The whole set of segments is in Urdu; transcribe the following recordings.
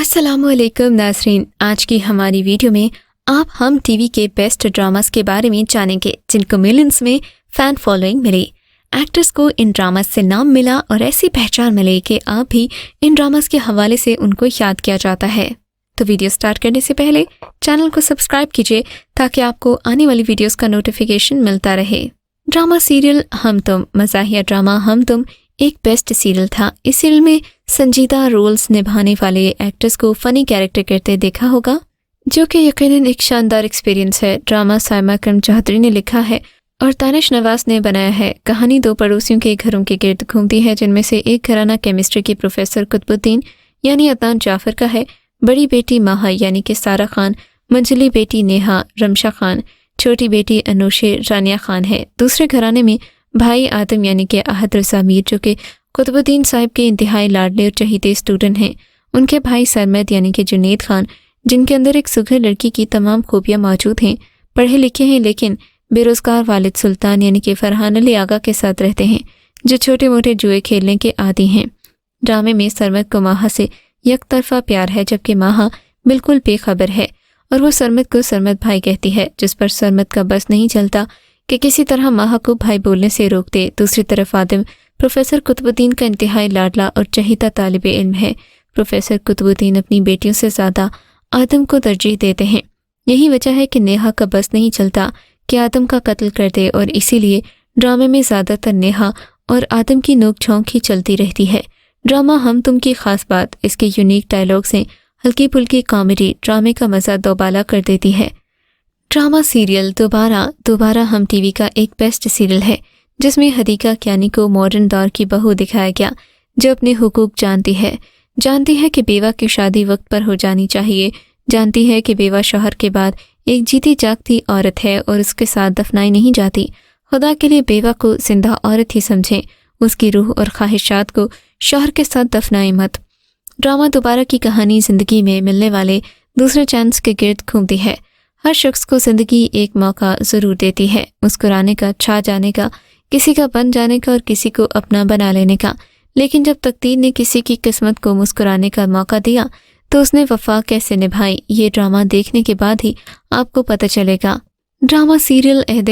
السلام علیکم ناظرین، آج کی ہماری ویڈیو میں آپ ہم ٹی وی کے بیسٹ ڈراماز کے بارے میں جانیں گے جن کو ملینز میں فین فالوئنگ ملی۔ ایکٹرز کو ان ڈراماز سے نام ملا اور ایسی پہچان ملی کہ آپ بھی ان ڈراماز کے حوالے سے ان کو یاد کیا جاتا ہے۔ تو ویڈیو سٹارٹ کرنے سے پہلے چینل کو سبسکرائب کیجیے تاکہ آپ کو آنے والی ویڈیوز کا نوٹیفیکیشن ملتا رہے۔ ڈرامہ سیریل ہم تم، مزاحیہ ڈرامہ ہم تم ایک بیسٹ سیریل تھا۔ اس سیریل میں سنجیدہ رولز نبھانے والے ایکٹرز کو فنی کیریکٹر کرتے دیکھا ہوگا، جو کہ یقیناً ایک شاندار ایکسپیرینس ہے۔ ڈرامہ سائمہ کرم چوہدری نے لکھا ہے اور دانش نواز نے بنایا ہے۔ کہانی دو پڑوسیوں کے گھروں کے گرد گھومتی ہے، جن میں سے ایک گھرانہ کیمسٹری کی پروفیسر قطب الدین یعنی عدنان جعفر کا ہے۔ بڑی بیٹی ماہا یعنی کہ سارہ خان، منجلی بیٹی نیہا رمشا خان، چھوٹی بیٹی انوشے رانیہ خان ہے۔ دوسرے گھرانے میں بھائی آدم یعنی کہ احد رضا میر، جو کہ قطب الدین صاحب کے انتہائی لاڈلے اور چہیتے اسٹوڈنٹ ہیں۔ ان کے بھائی سرمد یعنی کہ جنید خان، جن کے اندر ایک سگھر لڑکی کی تمام خوبیاں موجود ہیں، پڑھے لکھے ہیں لیکن بے روزگار والد سلطان یعنی کہ فرحان علی آغا کے ساتھ رہتے ہیں، جو چھوٹے موٹے جوئے کھیلنے کے عادی ہیں۔ ڈرامے میں سرمد کو ماہا سے یک طرفہ پیار ہے، جبکہ ماہا بالکل بے خبر ہے اور وہ سرمد کو سرمد بھائی کہتی ہے، جس پر سرمد کا بس نہیں چلتا کہ کسی طرح ماہا کو بھائی بولنے سے روک دے۔ دوسری طرف آدم پروفیسر قطب الدین کا انتہائی لاڈلا اور چہیتا طالب علم ہے۔ پروفیسر قطب الدین اپنی بیٹیوں سے زیادہ آدم کو ترجیح دیتے ہیں۔ یہی وجہ ہے کہ نیہا کا بس نہیں چلتا کہ آدم کا قتل کر دے، اور اسی لیے ڈرامے میں زیادہ تر نیہا اور آدم کی نوک جھونک ہی چلتی رہتی ہے۔ ڈرامہ ہم تم کی خاص بات اس کے یونیک ڈائلاگ سے ہلکی پھلکی کامیڈی ڈرامے کا مزہ دوبالا کر دیتی ہے۔ ڈرامہ سیریل دوبارہ ہم ٹی وی کا ایک بیسٹ سیریل ہے، جس میں حدیقہ کیانی کو ماڈرن دور کی بہو دکھایا گیا، جو اپنے حقوق جانتی ہے کہ بیوہ کی شادی وقت پر ہو جانی چاہیے، جانتی ہے کہ بیوہ شوہر کے بعد ایک جیتی جاگتی عورت ہے اور اس کے ساتھ دفنائی نہیں جاتی۔ خدا کے لیے بیوہ کو زندہ عورت ہی سمجھیں، اس کی روح اور خواہشات کو شوہر کے ساتھ دفنائیں مت۔ ڈرامہ دوبارہ کی کہانی زندگی میں ملنے والے دوسرے چانس کے گرد گھومتی ہے۔ ہر شخص کو زندگی ایک موقع ضرور دیتی ہے، مسکرانے کا، چھا جانے کا، کسی کا بن جانے کا اور کسی کو اپنا بنا لینے کا۔ لیکن جب تقدیر نے کسی کی قسمت کو مسکرانے کا موقع دیا تو اس نے وفا کیسے نبھائی، یہ ڈرامہ دیکھنے کے بعد ہی آپ کو پتہ چلے گا۔ ڈرامہ سیریل عہد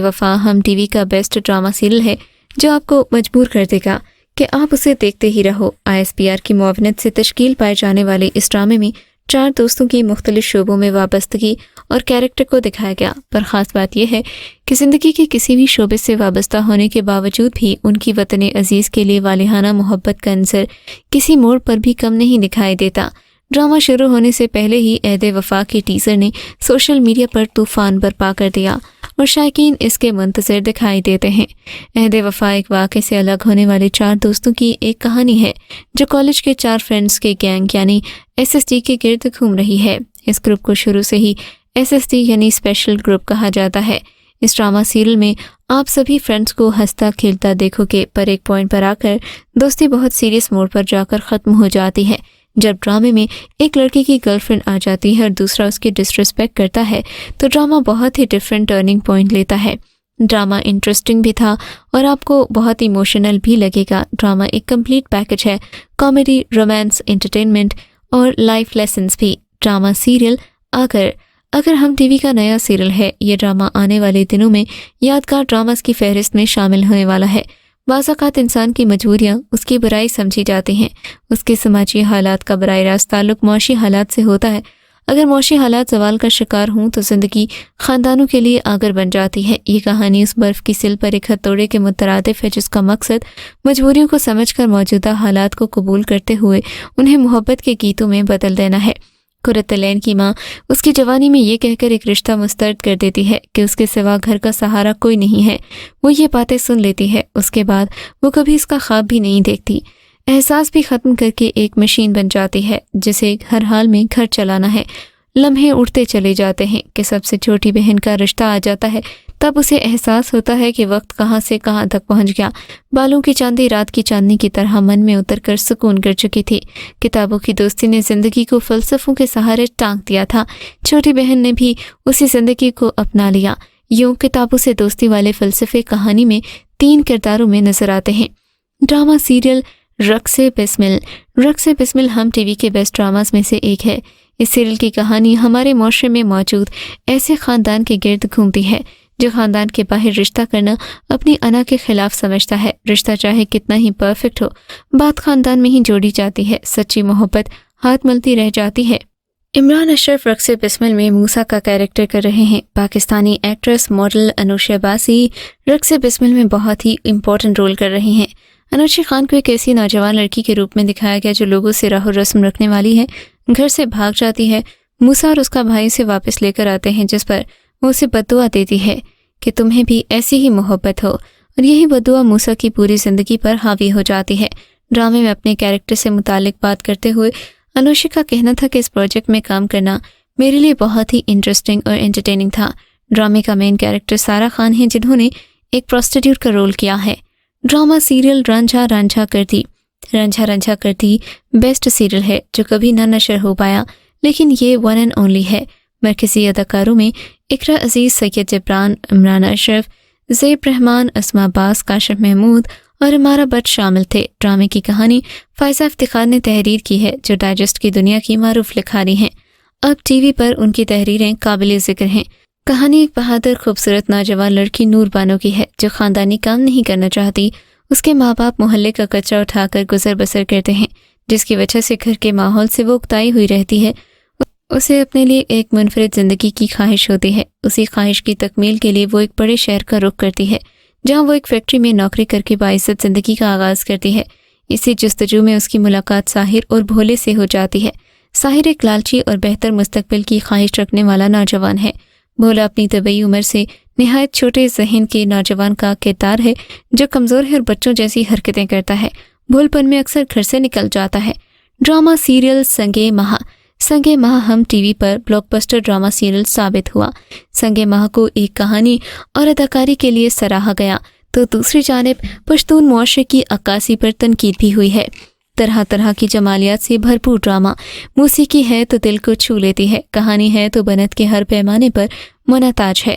وفا ہم ٹی وی کا بیسٹ ڈرامہ سیریل ہے، جو آپ کو مجبور کر دے گا کہ آپ اسے دیکھتے ہی رہو۔ ISPR کی معاونت سے تشکیل پائے جانے والے اس ڈرامے میں 4 دوستوں کی مختلف شعبوں میں وابستگی اور کیریکٹر کو دکھایا گیا، پر خاص بات یہ ہے کہ زندگی کے کسی بھی شعبے سے وابستہ ہونے کے باوجود بھی ان کی وطن عزیز کے لیے والہانہ محبت کا عنصر کسی موڑ پر بھی کم نہیں دکھائی دیتا۔ ڈرامہ شروع ہونے سے پہلے ہی عہد وفا کے ٹیزر نے سوشل میڈیا پر طوفان برپا کر دیا اور شائقین اس کے منتظر دکھائی دیتے ہیں۔ عہد وفا ایک واقعے سے الگ ہونے والے 4 دوستوں کی ایک کہانی ہے، جو کالج کے 4 فرینڈز کے گینگ یعنی SSD کے گرد گھوم رہی ہے۔ اس گروپ کو شروع سے ہی SSD یعنی اسپیشل گروپ کہا جاتا ہے۔ اس ڈرامہ سیریل میں آپ سبھی فرینڈز کو ہنستا کھیلتا دیکھو گے، پر ایک پوائنٹ پر آ کر دوستی بہت سیریس موڑ پر جا کر ختم ہو جاتی ہے۔ جب ڈرامے میں ایک لڑکی کی گرل فرینڈ آ جاتی ہے اور دوسرا اس کی ڈسریسپیکٹ کرتا ہے تو ڈرامہ بہت ہی ڈیفرنٹ ٹرننگ پوائنٹ لیتا ہے۔ ڈرامہ انٹرسٹنگ بھی تھا اور آپ کو بہت ایموشنل بھی لگے گا۔ ڈرامہ ایک کمپلیٹ پیکج ہے، کامیڈی، رومانس، انٹرٹینمنٹ اور لائف لیسنز بھی۔ ڈرامہ سیریل اگر ہم ٹی وی کا نیا سیریل ہے۔ یہ ڈرامہ آنے والے دنوں میں یادگار ڈراماز کی فہرست میں شامل ہونے والا ہے۔ بعض اوقات انسان کی مجبوریاں اس کی برائی سمجھی جاتی ہیں، اس کے سماجی حالات کا براہ راست تعلق معاشی حالات سے ہوتا ہے۔ اگر معاشی حالات زوال کا شکار ہوں تو زندگی خاندانوں کے لیے آگر بن جاتی ہے۔ یہ کہانی اس برف کی سل پر ایک ہتھوڑے کے مترادف ہے، جس کا مقصد مجبوریوں کو سمجھ کر موجودہ حالات کو قبول کرتے ہوئے انہیں محبت کے گیتوں میں بدل دینا ہے۔ قرۃ العین کی ماں اس کی جوانی میں یہ کہہ کر ایک رشتہ مسترد کر دیتی ہے کہ اس کے سوا گھر کا سہارا کوئی نہیں ہے۔ وہ یہ باتیں سن لیتی ہے، اس کے بعد وہ کبھی اس کا خواب بھی نہیں دیکھتی۔ احساس بھی ختم کر کے ایک مشین بن جاتی ہے، جسے ہر حال میں گھر چلانا ہے۔ لمحے اڑتے چلے جاتے ہیں کہ سب سے چھوٹی بہن کا رشتہ آ جاتا ہے، تب اسے احساس ہوتا ہے کہ وقت کہاں سے کہاں تک پہنچ گیا۔ بالوں کی چاندی رات کی چاندنی کی طرح من میں اتر کر سکون کر چکی تھی۔ کتابوں کی دوستی نے زندگی کو فلسفوں کے سہارے ٹانک دیا تھا، چھوٹی بہن نے بھی اسی زندگی کو اپنا لیا۔ یوں کتابوں سے دوستی والے فلسفے کہانی میں 3 کرداروں میں نظر آتے ہیں۔ ڈرامہ سیریل رقص بسمل۔ رقص بسمل ہم ٹی وی کے بیسٹ ڈراماز میں سے ایک ہے۔ اس سیریل کی کہانی ہمارے معاشرے میں موجود ایسے خاندان کے گرد گھومتی ہے جو خاندان کے باہر رشتہ کرنا اپنی انا کے خلاف سمجھتا ہے۔ رشتہ چاہے کتنا ہی پرفیکٹ ہو، بات خاندان میں ہی جوڑی جاتی ہے، سچی محبت ہاتھ ملتی رہ جاتی ہے۔ عمران اشرف رقص بسمل میں موسیٰ کا کیریکٹر کر رہے ہیں۔ پاکستانی ایکٹریس ماڈل انوشا باسی رقص بسمل میں بہت ہی امپورٹنٹ رول کر رہی ہیں۔ انوشا خان کو ایک ایسی نوجوان لڑکی کے روپ میں دکھایا گیا جو لوگوں سے راہ و رسم رکھنے والی ہے، گھر سے بھاگ جاتی ہے۔ موسیٰ اور اس کا بھائی اسے واپس لے کر آتے ہیں، جس پر وہ اسے بددعا دیتی ہے کہ تمہیں بھی ایسی ہی محبت ہو، اور یہی بددعا موسیٰ کی پوری زندگی پر حاوی ہو جاتی ہے۔ ڈرامے میں اپنے کیریکٹر سے متعلق بات کرتے ہوئے انوشا کا کہنا تھا کہ اس پروجیکٹ میں کام کرنا میرے لیے بہت ہی انٹرسٹنگ اور انٹرٹیننگ تھا۔ ڈرامے کا مین کیریکٹر سارا خان ہے، جنہوں نے ایک پروسٹیٹیوٹ کا رول کیا ہے۔ ڈرامہ سیریل رانجھا رانجھا کرتی بیسٹ سیریل ہے جو کبھی نہ نشر ہو پایا، لیکن یہ ون اینڈ اونلی ہے۔ مرکزی اداکاروں میں اقرا عزیز، سید جبران، عمران اشرف، زیب رحمان، اسما عباس، کاشف محمود اور امارہ بٹ شامل تھے۔ ڈرامے کی کہانی فائزہ افتخار نے تحریر کی ہے، جو ڈائجسٹ کی دنیا کی معروف لکھاری ہیں۔ اب ٹی وی پر ان کی تحریریں قابل ذکر ہیں۔ کہانی ایک بہادر خوبصورت نوجوان لڑکی نور بانو کی ہے جو خاندانی کام نہیں کرنا چاہتی۔ اس کے ماں باپ محلے کا کچرا اٹھا کر گزر بسر کرتے ہیں، جس کی وجہ سے گھر کے ماحول سے وہ اکتائی ہوئی رہتی ہے۔ اسے اپنے لیے ایک منفرد زندگی کی خواہش ہوتی ہے۔ اسی خواہش کی تکمیل کے لیے وہ ایک بڑے شہر کا رخ کرتی ہے، جہاں وہ ایک فیکٹری میں نوکری کر کے باعزت زندگی کا آغاز کرتی ہے۔ اسی جستجو میں اس کی ملاقات ساحر اور بھولے سے ہو جاتی ہے۔ ساحر ایک لالچی اور بہتر مستقبل کی خواہش رکھنے والا نوجوان ہے۔ بھولا اپنی طبعی عمر سے نہایت چھوٹے ذہن کے نوجوان کا کردار ہے جو کمزور ہے اور بچوں جیسی حرکتیں کرتا ہے۔ بھول پن میں اکثر گھر سے نکل جاتا ہے۔ ڈرامہ سیریل سنگے ماہ۔ سنگے ماہ ہم ٹی وی پر بلاک بسٹر ڈرامہ سیریل ثابت ہوا۔ سنگے ماہ کو ایک کہانی اور اداکاری کے لیے سراہا گیا تو دوسری جانب پشتون معاشرے کی عکاسی پر تنقید بھی ہوئی ہے۔ طرح طرح کی جمالیات سے بھرپور ڈرامہ، موسیقی ہے تو دل کو چھو لیتی ہے، کہانی ہے تو بنت کے ہر پیمانے پر منتاج ہے،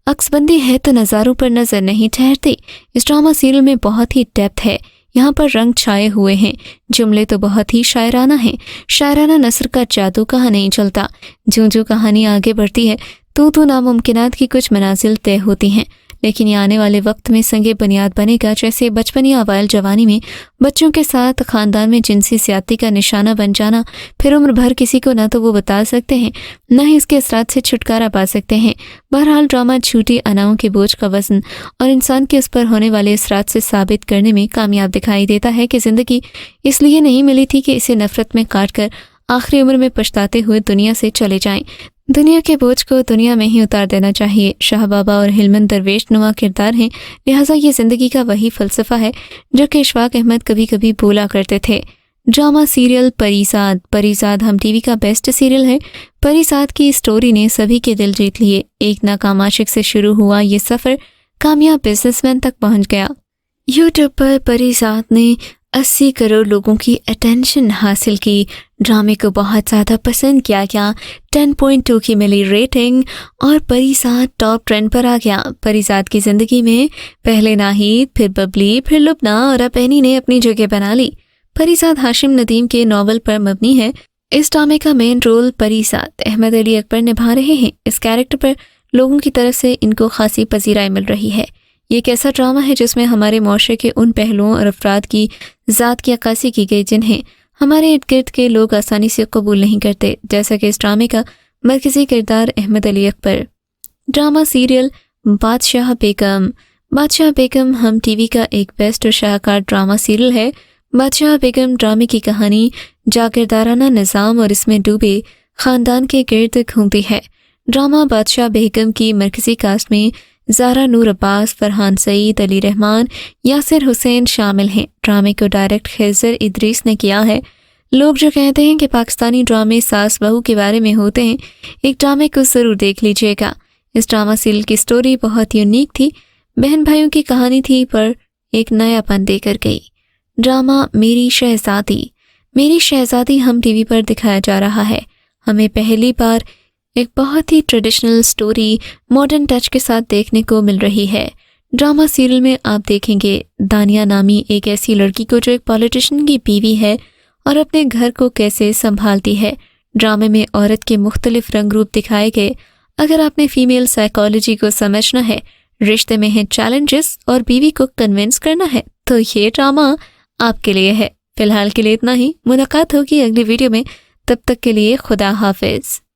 عکس بندی ہے تو نظاروں پر نظر نہیں ٹھہرتی۔ اس ڈرامہ سیریل میں بہت ہی ڈیپتھ ہے، یہاں پر رنگ چھائے ہوئے ہیں، جملے تو بہت ہی شاعرانہ ہیں۔ شاعرانہ نثر کا جادو کہاں نہیں چلتا۔ جو کہانی آگے بڑھتی ہے تو ناممکنات کی کچھ منازل طے ہوتی ہیں، لیکن یہ آنے والے وقت میں سنگ بنیاد بنے گا، جیسے بچپن یا اوائل جوانی میں بچوں کے ساتھ خاندان میں جنسی زیادتی کا نشانہ بن جانا، پھر عمر بھر کسی کو نہ تو وہ بتا سکتے ہیں، نہ ہی اس کے اثرات سے چھٹکارا پا سکتے ہیں۔ بہرحال ڈرامہ جھوٹی اناؤں کے بوجھ کا وزن اور انسان کے اس پر ہونے والے اثرات سے ثابت کرنے میں کامیاب دکھائی دیتا ہے کہ زندگی اس لیے نہیں ملی تھی کہ اسے نفرت میں کاٹ کر آخری عمر میں پچھتاتے ہوئے دنیا سے چلے جائیں۔ دنیا کے بوجھ کو دنیا میں ہی اتار دینا چاہیے۔ شاہ بابا اور ہلمند درویش نما کردار ہیں، لہٰذا یہ زندگی کا وہی فلسفہ ہے جو کہ اشفاق احمد کبھی کبھی بولا کرتے تھے۔ ڈرامہ سیریل پریزاد ہم ٹی وی کا بیسٹ سیریل ہے۔ پریزاد کی سٹوری نے سبھی کے دل جیت لیے۔ ایک ناکام عاشق سے شروع ہوا یہ سفر کامیاب بزنس مین تک پہنچ گیا۔ یوٹیوب پر پریزاد نے 80 کروڑ لوگوں کی اٹینشن حاصل کی۔ ڈرامے کو بہت زیادہ پسند کیا گیا، 10.2 کی ملی ریٹنگ اور پریزاد ٹاپ ٹرینڈ پر آ گیا۔ پریزاد کی زندگی میں پہلے ناہید، پھر ببلی، پھر لبنہ اور اب اینی نے اپنی جگہ بنا لی۔ پریزاد ہاشم ندیم کے ناول پر مبنی ہے۔ اس ڈرامے کا مین رول پریزاد احمد علی اکبر نبھا رہے ہیں۔ اس کیریکٹر پر لوگوں کی طرف سے ان کو خاصی پذیرائی مل رہی ہے۔ یہ ایک ایسا ڈرامہ ہے جس میں ہمارے معاشرے کے ان پہلوؤں اور افراد کی ذات کی عکاسی کی گئی جنہیں ہمارے ارد گرد کے لوگ آسانی سے قبول نہیں کرتے، جیسا کہ اس ڈرامے کا مرکزی کردار احمد علی اکبر۔ ڈرامہ سیریل بادشاہ بیگم ہم ٹی وی کا ایک بیسٹ اور شاہکار ڈرامہ سیریل ہے۔ بادشاہ بیگم ڈرامے کی کہانی جاگیردارانہ نظام اور اس میں ڈوبے خاندان کے گرد گھومتی ہے۔ ڈرامہ بادشاہ بیگم کی مرکزی کاسٹ میں زارا نور عباس، فرحان سعید، علی رحمان، یاسر حسین شامل ہیں۔ ڈرامے کو ڈائریکٹ خضر ادریس نے کیا ہے۔ لوگ جو کہتے ہیں کہ پاکستانی ڈرامے ساس بہو کے بارے میں ہوتے ہیں، ایک ڈرامے کو ضرور دیکھ لیجیے گا۔ اس ڈرامہ سیریل کی سٹوری بہت یونیک تھی، بہن بھائیوں کی کہانی تھی پر ایک نیا پن دے کر گئی۔ ڈرامہ میری شہزادی ہم ٹی وی پر دکھایا جا رہا ہے۔ ہمیں پہلی بار ایک بہت ہی ٹریڈیشنل سٹوری ماڈرن ٹچ کے ساتھ دیکھنے کو مل رہی ہے۔ ڈرامہ سیریل میں آپ دیکھیں گے دانیہ نامی ایک ایسی لڑکی کو جو ایک پولیٹیشین کی بیوی ہے اور اپنے گھر کو کیسے سنبھالتی ہے۔ ڈرامے میں عورت کے مختلف رنگ روپ دکھائے گئے۔ اگر آپ نے فیمیل سائیکالوجی کو سمجھنا ہے، رشتے میں ہیں چیلنجز اور بیوی کو کنونس کرنا ہے، تو یہ ڈرامہ آپ کے لیے ہے۔ فی الحال کے لیے اتنا ہی، ملاقات ہوگی اگلی ویڈیو میں، تب تک کے لیے خدا حافظ۔